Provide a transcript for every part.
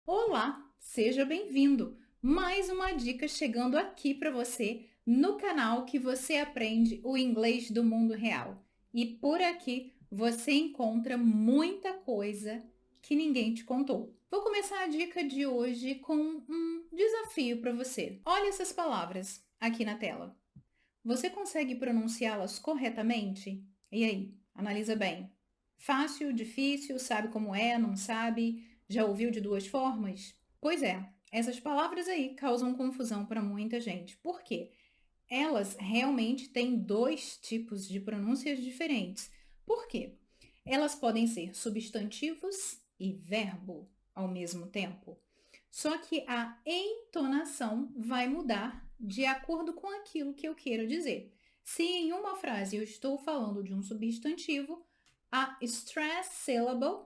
Olá, seja bem-vindo! Mais uma dica chegando aqui para você no canal que você aprende o inglês do mundo real. E por aqui você encontra muita coisa que ninguém te contou. Vou começar a dica de hoje com um desafio para você. Olha essas palavras aqui na tela. Você consegue pronunciá-las corretamente? E aí, analisa bem. Fácil, difícil, sabe como é, não sabe? Já ouviu de duas formas? Pois é, essas palavras aí causam confusão para muita gente. Por quê? Elas realmente têm dois tipos de pronúncias diferentes. Por quê? Elas podem ser substantivos e verbo ao mesmo tempo. Só que a entonação vai mudar de acordo com aquilo que eu quero dizer. Se em uma frase eu estou falando de um substantivo, a stress syllable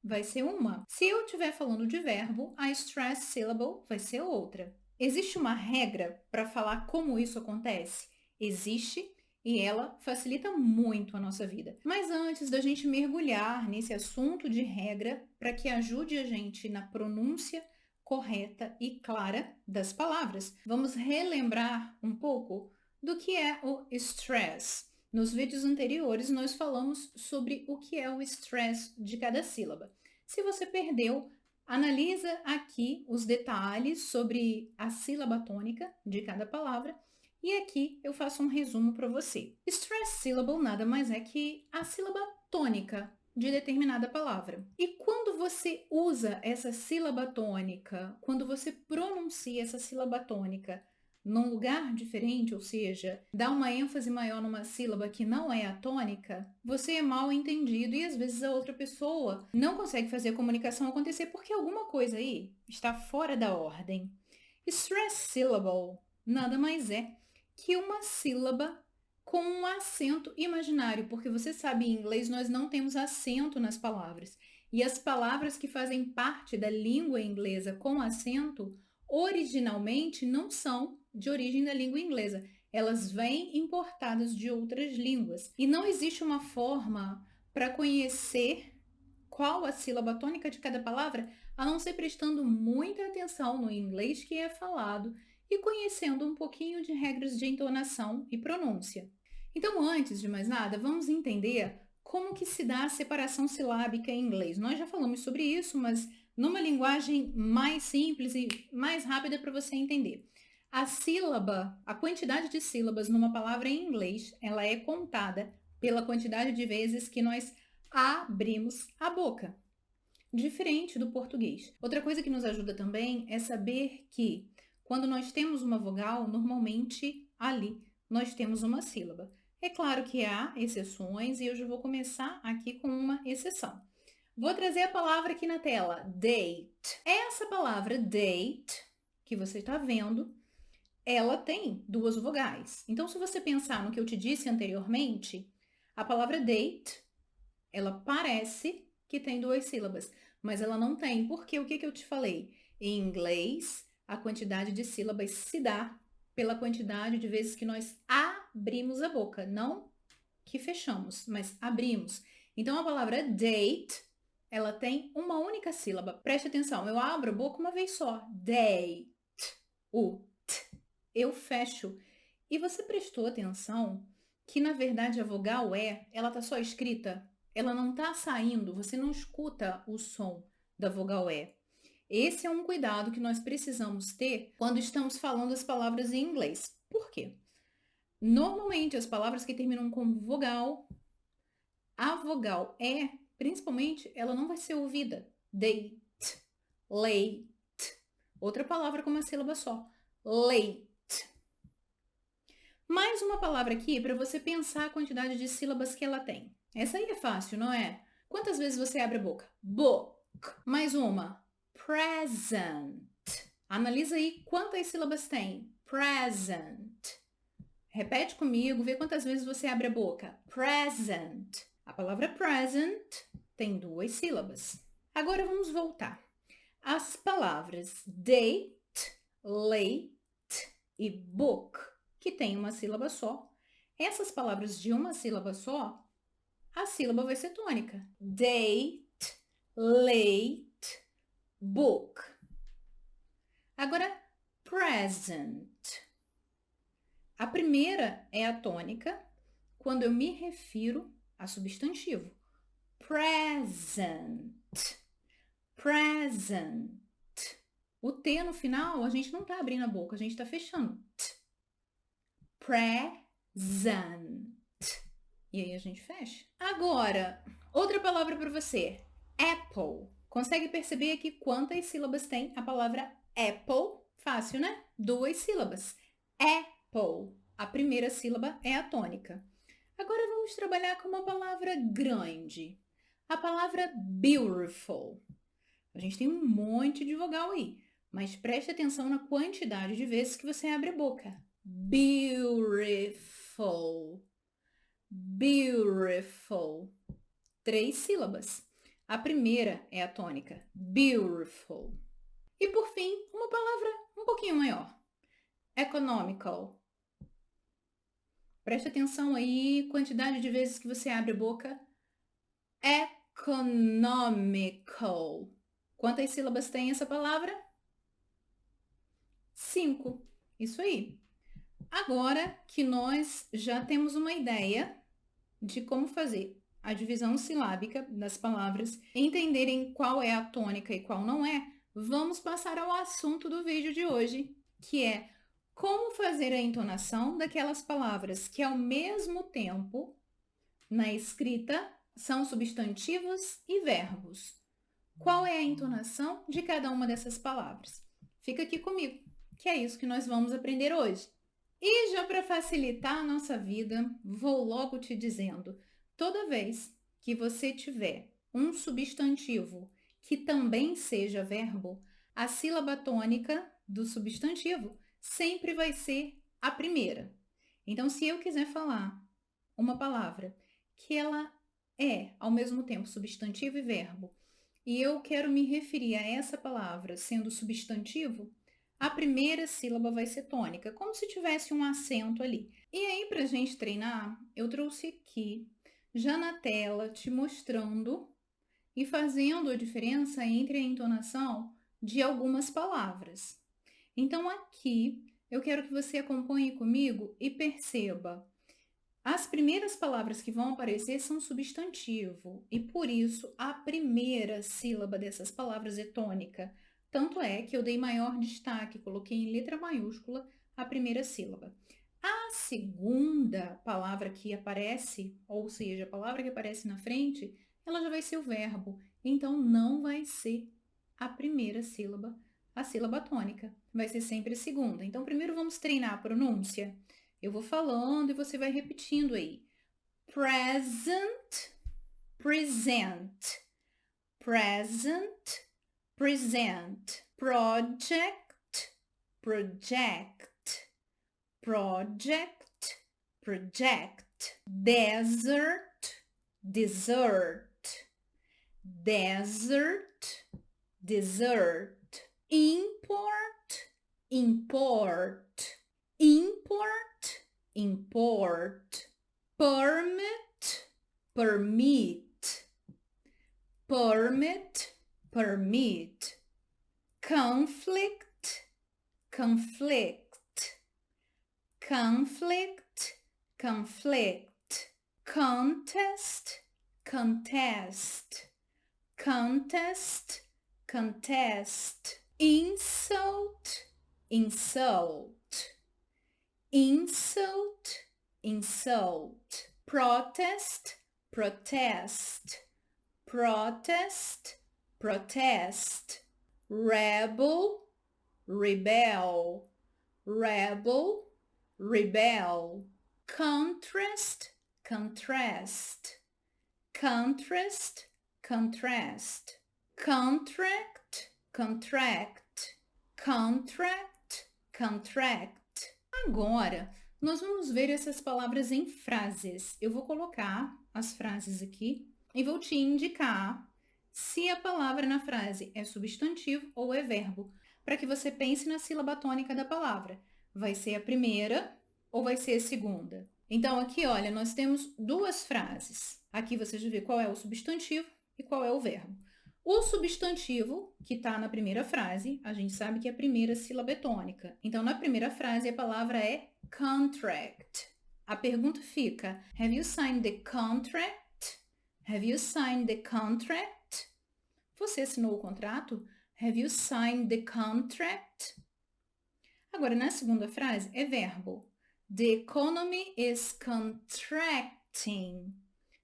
vai ser uma. Se eu estiver falando de verbo, a stress syllable vai ser outra. Existe uma regra para falar como isso acontece? Existe e ela facilita muito a nossa vida. Mas antes da gente mergulhar nesse assunto de regra, para que ajude a gente na pronúncia correta e clara das palavras, vamos relembrar um pouco do que é o stress. Nos vídeos anteriores, nós falamos sobre o que é o stress de cada sílaba. Se você perdeu, analisa aqui os detalhes sobre a sílaba tônica de cada palavra e aqui eu faço um resumo para você. Stress syllable nada mais é que a sílaba tônica de determinada palavra. E quando você usa essa sílaba tônica, quando você pronuncia essa sílaba tônica num lugar diferente, ou seja, dá uma ênfase maior numa sílaba que não é a tônica, você é mal entendido e às vezes a outra pessoa não consegue fazer a comunicação acontecer porque alguma coisa aí está fora da ordem. Stress syllable nada mais é que uma sílaba com um acento imaginário, porque você sabe, em inglês nós não temos acento nas palavras. E as palavras que fazem parte da língua inglesa com acento, originalmente não são de origem da língua inglesa. Elas vêm importadas de outras línguas. E não existe uma forma para conhecer qual a sílaba tônica de cada palavra, a não ser prestando muita atenção no inglês que é falado e conhecendo um pouquinho de regras de entonação e pronúncia. Então, antes de mais nada, vamos entender como que se dá a separação silábica em inglês. Nós já falamos sobre isso, mas numa linguagem mais simples e mais rápida para você entender. A sílaba, a quantidade de sílabas numa palavra em inglês, ela é contada pela quantidade de vezes que nós abrimos a boca, diferente do português. Outra coisa que nos ajuda também é saber que quando nós temos uma vogal, normalmente ali nós temos uma sílaba. É claro que há exceções e eu já vou começar aqui com uma exceção. Vou trazer a palavra aqui na tela, date. Essa palavra date, que você está vendo, ela tem duas vogais. Então, se você pensar no que eu te disse anteriormente, a palavra date, ela parece que tem duas sílabas, mas ela não tem. Porque o que eu te falei? Em inglês, a quantidade de sílabas se dá pela quantidade de vezes que nós abrimos a boca, não que fechamos, mas abrimos. Então a palavra date, ela tem uma única sílaba. Preste atenção, eu abro a boca uma vez só. Date. O t. Eu fecho. E você prestou atenção que na verdade a vogal E, ela tá só escrita, ela não tá saindo, você não escuta o som da vogal E. Esse é um cuidado que nós precisamos ter quando estamos falando as palavras em inglês. Por quê? Normalmente, as palavras que terminam com vogal, a vogal E, principalmente, ela não vai ser ouvida. Date, late. Outra palavra com uma sílaba só. Late. Mais uma palavra aqui para você pensar a quantidade de sílabas que ela tem. Essa aí é fácil, não é? Quantas vezes você abre a boca? Book. Mais uma. Present. Analisa aí quantas sílabas tem. Present. Repete comigo, vê quantas vezes você abre a boca. Present. A palavra present tem duas sílabas. Agora vamos voltar. As palavras date, late e book, que tem uma sílaba só. Essas palavras de uma sílaba só, a sílaba vai ser tônica. Date, late, book. Agora, present. A primeira é a tônica quando eu me refiro a substantivo. Present. Present. O T no final, a gente não tá abrindo a boca, a gente tá fechando. Present. E aí a gente fecha. Agora, outra palavra para você. Apple. Consegue perceber aqui quantas sílabas tem a palavra apple? Fácil, né? 2 sílabas. Apple. A primeira sílaba é a tônica. Agora vamos trabalhar com uma palavra grande. A palavra beautiful. A gente tem um monte de vogal aí, mas preste atenção na quantidade de vezes que você abre a boca. Beautiful. Beautiful. 3 sílabas. A primeira é a tônica. Beautiful. E por fim, uma palavra um pouquinho maior. Economical. Preste atenção aí, quantidade de vezes que você abre a boca. Economical. Quantas sílabas tem essa palavra? 5. Isso aí. Agora que nós já temos uma ideia de como fazer a divisão silábica das palavras, entenderem qual é a tônica e qual não é, vamos passar ao assunto do vídeo de hoje, que é como fazer a entonação daquelas palavras que ao mesmo tempo, na escrita, são substantivos e verbos. Qual é a entonação de cada uma dessas palavras? Fica aqui comigo, que é isso que nós vamos aprender hoje. E já para facilitar a nossa vida, vou logo te dizendo, toda vez que você tiver um substantivo que também seja verbo, a sílaba tônica do substantivo sempre vai ser a primeira. Então, se eu quiser falar uma palavra que ela é, ao mesmo tempo, substantivo e verbo, e eu quero me referir a essa palavra sendo substantivo, a primeira sílaba vai ser tônica, como se tivesse um acento ali. E aí, para a gente treinar, eu trouxe aqui, já na tela, te mostrando e fazendo a diferença entre a entonação de algumas palavras. Então, aqui, eu quero que você acompanhe comigo e perceba. As primeiras palavras que vão aparecer são substantivo, e por isso a primeira sílaba dessas palavras é tônica. Tanto é que eu dei maior destaque, coloquei em letra maiúscula a primeira sílaba. A segunda palavra que aparece, ou seja, a palavra que aparece na frente, ela já vai ser o verbo. Então, não vai ser a primeira sílaba, a sílaba tônica. Vai ser sempre a segunda. Então, primeiro vamos treinar a pronúncia. Eu vou falando e você vai repetindo aí. Present, present, present, present, project, project, project, project, desert, desert, desert, desert, import, import, import, import, permit, permit, permit, permit, conflict, conflict, conflict, conflict, contest, contest, contest, contest, insult, insult, insult, insult, protest, protest, protest, protest, rebel, rebel, rebel, rebel, contrast, contrast, contrast, contrast, contract, contract, contract, contract. Agora, nós vamos ver essas palavras em frases. Eu vou colocar as frases aqui e vou te indicar se a palavra na frase é substantivo ou é verbo, para que você pense na sílaba tônica da palavra. Vai ser a primeira ou vai ser a segunda? Então, aqui, olha, nós temos 2 frases. Aqui você já vê qual é o substantivo e qual é o verbo. O substantivo, que está na primeira frase, a gente sabe que a primeira sílaba é tônica. Então, na primeira frase, a palavra é contract. A pergunta fica, have you signed the contract? Have you signed the contract? Você assinou o contrato? Have you signed the contract? Agora, na segunda frase, é verbo. The economy is contracting.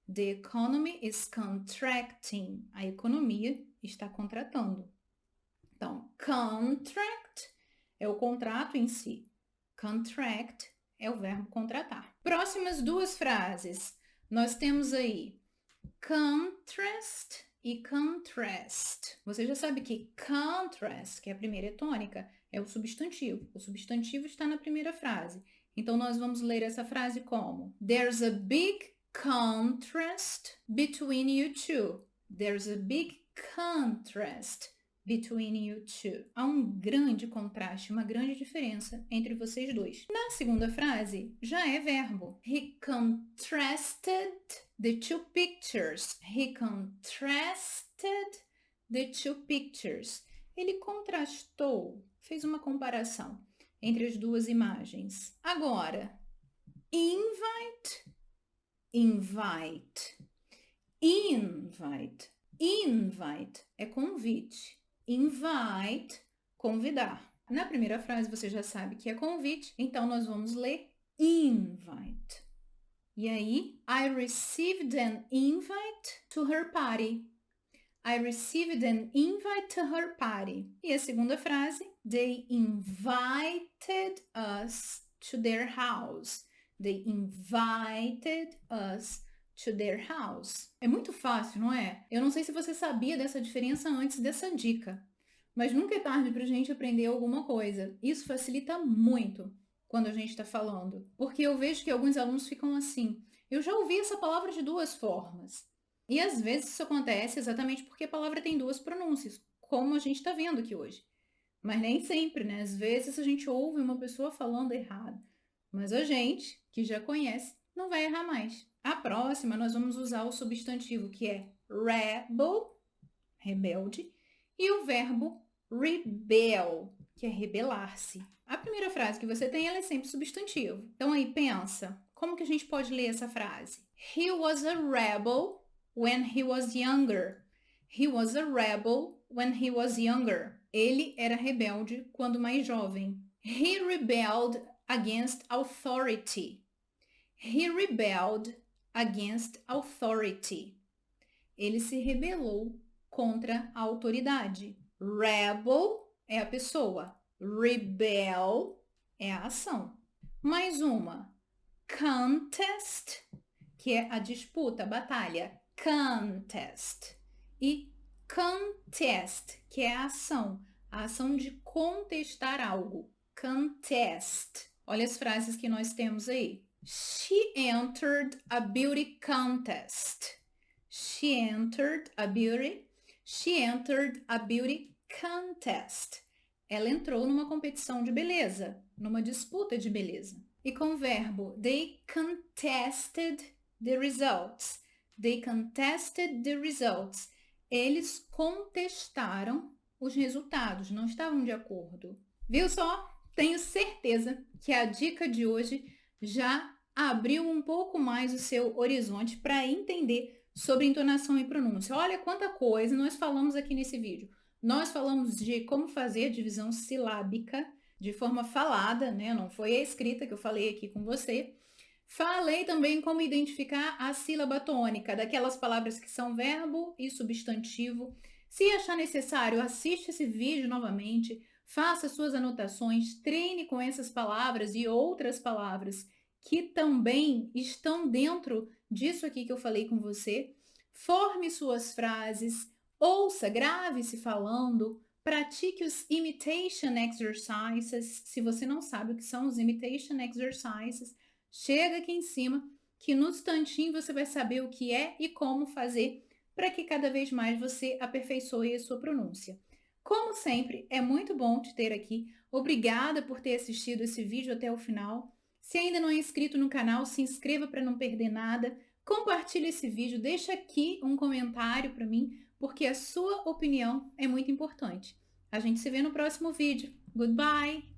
The economy is contracting. A economia está contratando. Então, contract é o contrato em si. Contract é o verbo contratar. Próximas duas frases. Nós temos aí contrast e contrast. Você já sabe que contrast, que é a primeira é tônica, é o substantivo. O substantivo está na primeira frase. Então, nós vamos ler essa frase como There's a big contrast between you two. There's a big contrast between you two. Há um grande contraste, uma grande diferença entre vocês dois. Na segunda frase, já é verbo. He contrasted the two pictures. He contrasted the two pictures. Ele contrastou, fez uma comparação entre as duas imagens. Agora, invite, invite, invite. Invite é convite. Invite, convidar. Na primeira frase você já sabe que é convite, então nós vamos ler invite. E aí, I received an invite to her party. I received an invite to her party. E a segunda frase, they invited us to their house. They invited us to their house. É muito fácil, não é? Eu não sei se você sabia dessa diferença antes dessa dica, mas nunca é tarde para a gente aprender alguma coisa. Isso facilita muito quando a gente está falando, porque eu vejo que alguns alunos ficam assim, eu já ouvi essa palavra de duas formas. E às vezes isso acontece exatamente porque a palavra tem duas pronúncias, como a gente está vendo aqui hoje. Mas nem sempre, né? Às vezes a gente ouve uma pessoa falando errado, mas a gente, que já conhece, não vai errar mais. A próxima, nós vamos usar o substantivo, que é rebel, rebelde, e o verbo rebel, que é rebelar-se. A primeira frase que você tem, ela é sempre substantivo. Então aí, pensa, como que a gente pode ler essa frase? He was a rebel when he was younger. He was a rebel when he was younger. Ele era rebelde quando mais jovem. He rebelled against authority. He rebelled against authority. Ele se rebelou contra a autoridade. Rebel é a pessoa. Rebel é a ação. Mais uma. Contest, que é a disputa, a batalha. Contest. E contest, que é a ação de contestar algo. Contest. Olha as frases que nós temos aí. She entered a beauty contest. She entered a beauty contest. Ela entrou numa competição de beleza, numa disputa de beleza. E com o verbo, they contested the results. They contested the results. Eles contestaram os resultados, não estavam de acordo. Viu só? Tenho certeza que a dica de hoje já abriu um pouco mais o seu horizonte para entender sobre entonação e pronúncia. Olha quanta coisa nós falamos aqui nesse vídeo. Nós falamos de como fazer a divisão silábica de forma falada, né? Não foi a escrita que eu falei aqui com você. Falei também como identificar a sílaba tônica, daquelas palavras que são verbo e substantivo. Se achar necessário, assiste esse vídeo novamente, faça suas anotações, treine com essas palavras e outras palavras que também estão dentro disso aqui que eu falei com você. Forme suas frases, ouça, grave-se falando, pratique os imitation exercises. Se você não sabe o que são os imitation exercises, chega aqui em cima que no instantinho você vai saber o que é e como fazer para que cada vez mais você aperfeiçoe a sua pronúncia. Como sempre, é muito bom te ter aqui. Obrigada por ter assistido esse vídeo até o final. Se ainda não é inscrito no canal, se inscreva para não perder nada. Compartilhe esse vídeo, deixa aqui um comentário para mim, porque a sua opinião é muito importante. A gente se vê no próximo vídeo. Goodbye!